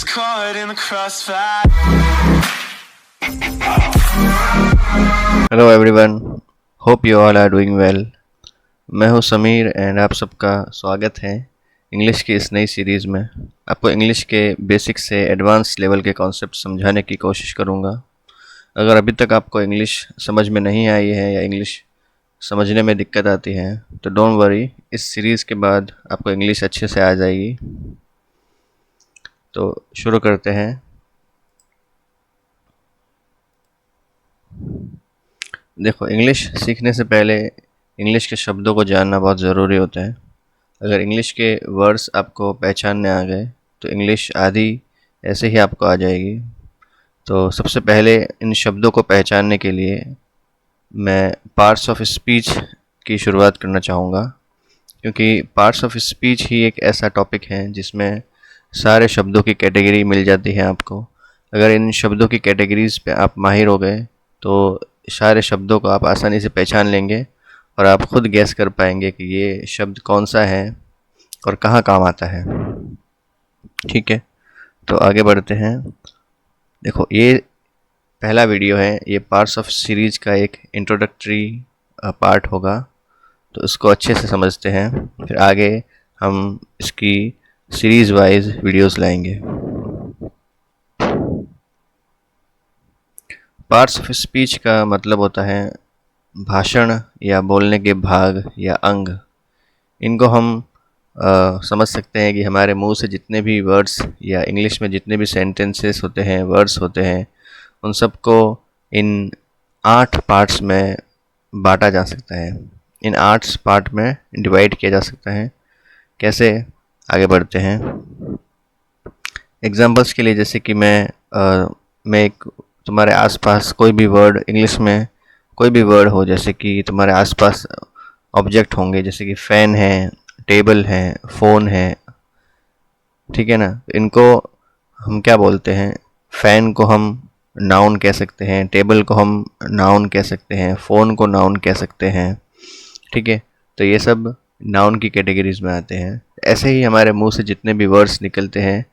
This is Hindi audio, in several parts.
caught in the crossfire. Hello everyone, hope you all are doing well. मैं हूं समीर एंड आप सबका स्वागत है इंग्लिश की इस नई सीरीज़ में। आपको इंग्लिश के बेसिक से एडवांस लेवल के कॉन्सेप्ट समझाने की कोशिश करूंगा। अगर अभी तक आपको इंग्लिश समझ में नहीं आई है या इंग्लिश समझने में दिक्कत आती है तो डोंट वरी, इस सीरीज़ के बाद आपको इंग्लिश अच्छे से आ जाएगी। तो शुरू करते हैं। देखो, इंग्लिश सीखने से पहले इंग्लिश के शब्दों को जानना बहुत ज़रूरी होता है। अगर इंग्लिश के वर्ड्स आपको पहचानने आ गए तो इंग्लिश आधी ऐसे ही आपको आ जाएगी। तो सबसे पहले इन शब्दों को पहचानने के लिए मैं पार्ट्स ऑफ स्पीच की शुरुआत करना चाहूँगा, क्योंकि पार्ट्स ऑफ स्पीच ही एक ऐसा टॉपिक है जिसमें सारे शब्दों की कैटेगरी मिल जाती है आपको। अगर इन शब्दों की कैटेगरीज़ पे आप माहिर हो गए तो सारे शब्दों को आप आसानी से पहचान लेंगे और आप खुद गैस कर पाएंगे कि ये शब्द कौन सा है और कहाँ काम आता है। ठीक है, तो आगे बढ़ते हैं। देखो, ये पहला वीडियो है, ये पार्ट्स ऑफ सीरीज़ का एक इंट्रोडक्टरी पार्ट होगा, तो इसको अच्छे से समझते हैं। फिर आगे हम इसकी सीरीज़ वाइज वीडियोस लाएंगे। पार्ट्स ऑफ स्पीच का मतलब होता है भाषण या बोलने के भाग या अंग। इनको हम समझ सकते हैं कि हमारे मुंह से जितने भी वर्ड्स या इंग्लिश में जितने भी सेंटेंसेस होते हैं, वर्ड्स होते हैं, उन सबको इन 8 पार्ट्स में बांटा जा सकता है। इन 8 पार्ट में डिवाइड किया जा सकता है। कैसे, आगे बढ़ते हैं। एग्जांपल्स के लिए, जैसे कि मैं एक तुम्हारे आसपास कोई भी वर्ड, इंग्लिश में कोई भी वर्ड हो, जैसे कि तुम्हारे आसपास ऑब्जेक्ट होंगे, जैसे कि फ़ैन है, टेबल है, फ़ोन है, ठीक है ना। इनको हम क्या बोलते हैं? फ़ैन को हम नाउन कह सकते हैं, टेबल को हम नाउन कह सकते हैं, फ़ोन को नाउन कह सकते हैं। ठीक है, तो ये सब नाउन की कैटेगरीज में आते हैं। ऐसे ही हमारे मुंह से जितने भी वर्ड्स निकलते हैं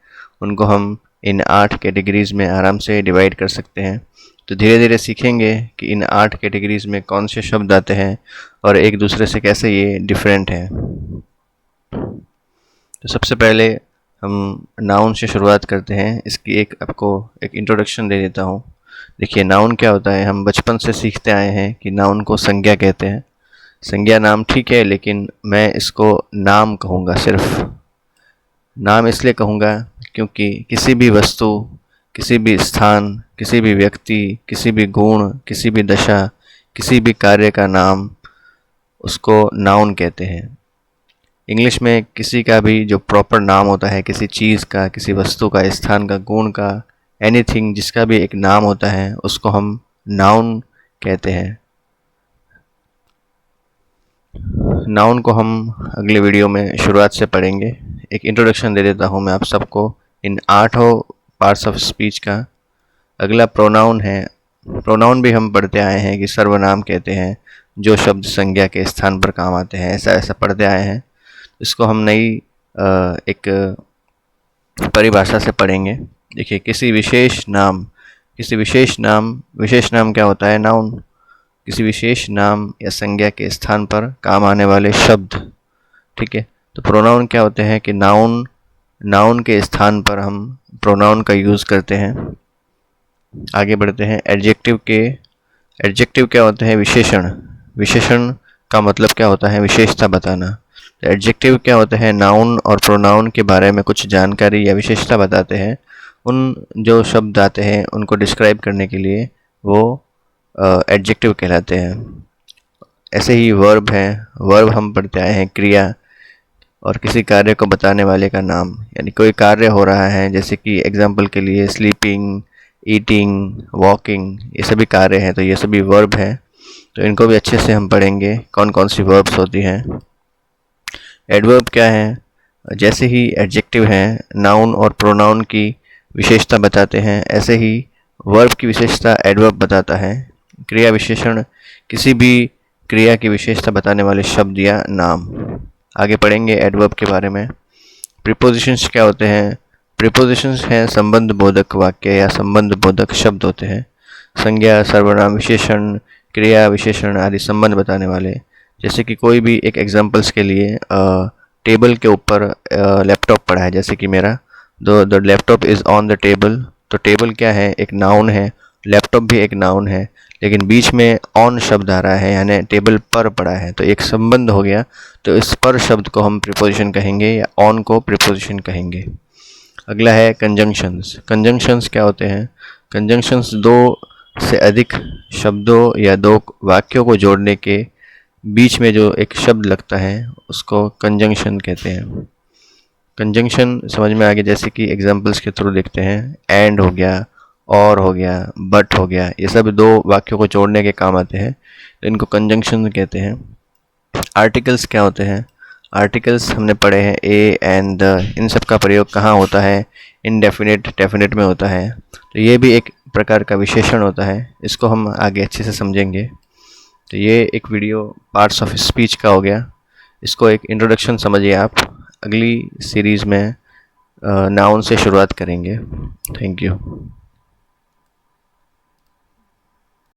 उनको हम इन 8 कैटेगरीज में आराम से डिवाइड कर सकते हैं। तो धीरे धीरे सीखेंगे कि इन 8 कैटेगरीज में कौन से शब्द आते हैं और एक दूसरे से कैसे ये डिफरेंट हैं। तो सबसे पहले हम नाउन से शुरुआत करते हैं। इसकी आपको एक इंट्रोडक्शन दे देता हूँ। देखिए, नाउन क्या होता है? हम बचपन से सीखते आए हैं कि नाउन को संज्ञा कहते हैं। संज्ञा नाम ठीक है, लेकिन मैं इसको नाम कहूँगा। सिर्फ नाम इसलिए कहूँगा क्योंकि किसी भी वस्तु, किसी भी स्थान, किसी भी व्यक्ति, किसी भी गुण, किसी भी दशा, किसी भी कार्य का नाम, उसको नाउन कहते हैं। इंग्लिश में किसी का भी जो प्रॉपर नाम होता है, किसी चीज़ का, किसी वस्तु का, स्थान का, गुण का, एनीथिंग जिसका भी एक नाम होता है, उसको हम नाउन कहते हैं। नाउन को हम अगले वीडियो में शुरुआत से पढ़ेंगे। एक इंट्रोडक्शन दे देता हूँ मैं आप सबको इन 8 पार्ट्स ऑफ स्पीच का। अगला प्रोनाउन है। प्रोनाउन भी हम पढ़ते आए हैं कि सर्वनाम कहते हैं जो शब्द संज्ञा के स्थान पर काम आते हैं, ऐसा ऐसा पढ़ते आए हैं। इसको हम नई एक परिभाषा से पढ़ेंगे। देखिए, विशेष नाम क्या होता है? नाउन। किसी विशेष नाम या संज्ञा के स्थान पर काम आने वाले शब्द। ठीक है, तो प्रोनाउन क्या होते हैं कि नाउन के स्थान पर हम प्रोनाउन का यूज़ करते हैं। आगे बढ़ते हैं। एडजेक्टिव क्या होते हैं? विशेषण का मतलब क्या होता है? विशेषता बताना। तो एडजेक्टिव क्या होते हैं? नाउन और प्रोनाउन के बारे में कुछ जानकारी या विशेषता बताते हैं। उन जो शब्द आते हैं उनको डिस्क्राइब करने के लिए वो एडजेक्टिव कहलाते हैं। ऐसे ही वर्ब हैं। वर्ब हम पढ़ते आए हैं, क्रिया और किसी कार्य को बताने वाले का नाम। यानी कोई कार्य हो रहा है, जैसे कि एग्जांपल के लिए स्लीपिंग, ईटिंग, वॉकिंग, ये सभी कार्य हैं, तो ये सभी वर्ब हैं। तो इनको भी अच्छे से हम पढ़ेंगे कौन कौन सी वर्ब्स होती हैं। एडवर्ब क्या है? जैसे ही एडजेक्टिव हैं नाउन और प्रोनाउन की विशेषता बताते हैं, ऐसे ही वर्ब की विशेषता एडवर्ब बताता है। क्रिया विशेषण किसी भी क्रिया की विशेषता बताने वाले शब्द या नाम। आगे पढ़ेंगे एडवर्ब के बारे में। प्रीपोजिशंस क्या होते हैं? प्रीपोजिशंस हैं संबंध बोधक वाक्य या संबंध बोधक शब्द होते हैं। संज्ञा, सर्वनाम, विशेषण, क्रिया विशेषण आदि संबंध बताने वाले। जैसे कि कोई भी एक एग्जांपल्स के लिए टेबल के ऊपर लैपटॉप पड़ा है, जैसे कि मेरा the laptop is on the table. तो टेबल क्या है? एक नाउन है, लैपटॉप भी एक नाउन है, लेकिन बीच में ऑन शब्द आ रहा है, यानी टेबल पर पड़ा है, तो एक संबंध हो गया। तो इस पर शब्द को हम प्रीपोजिशन कहेंगे या ऑन को प्रीपोजिशन कहेंगे। अगला है कंजंक्शंस। कंजंक्शंस क्या होते हैं? कंजंक्शंस दो से अधिक शब्दों या दो वाक्यों को जोड़ने के बीच में जो एक शब्द लगता है उसको कंजंक्शन कहते हैं। कंजंक्शन समझ में आ गया, जैसे कि एग्जांपल्स के थ्रू देखते हैं। एंड हो गया, और हो गया, बट हो गया, ये सब दो वाक्यों को जोड़ने के काम आते हैं, तो इनको कंजंक्शन कहते हैं। आर्टिकल्स क्या होते हैं? आर्टिकल्स हमने पढ़े हैं, ए एंड द, इन सब का प्रयोग कहाँ होता है? इनडेफिनेट, डेफिनेट में होता है। तो ये भी एक प्रकार का विशेषण होता है, इसको हम आगे अच्छे से समझेंगे। तो ये एक वीडियो पार्ट्स ऑफ स्पीच का हो गया, इसको एक इंट्रोडक्शन समझिए आप। अगली सीरीज़ में नाउन से शुरुआत करेंगे। Thank you.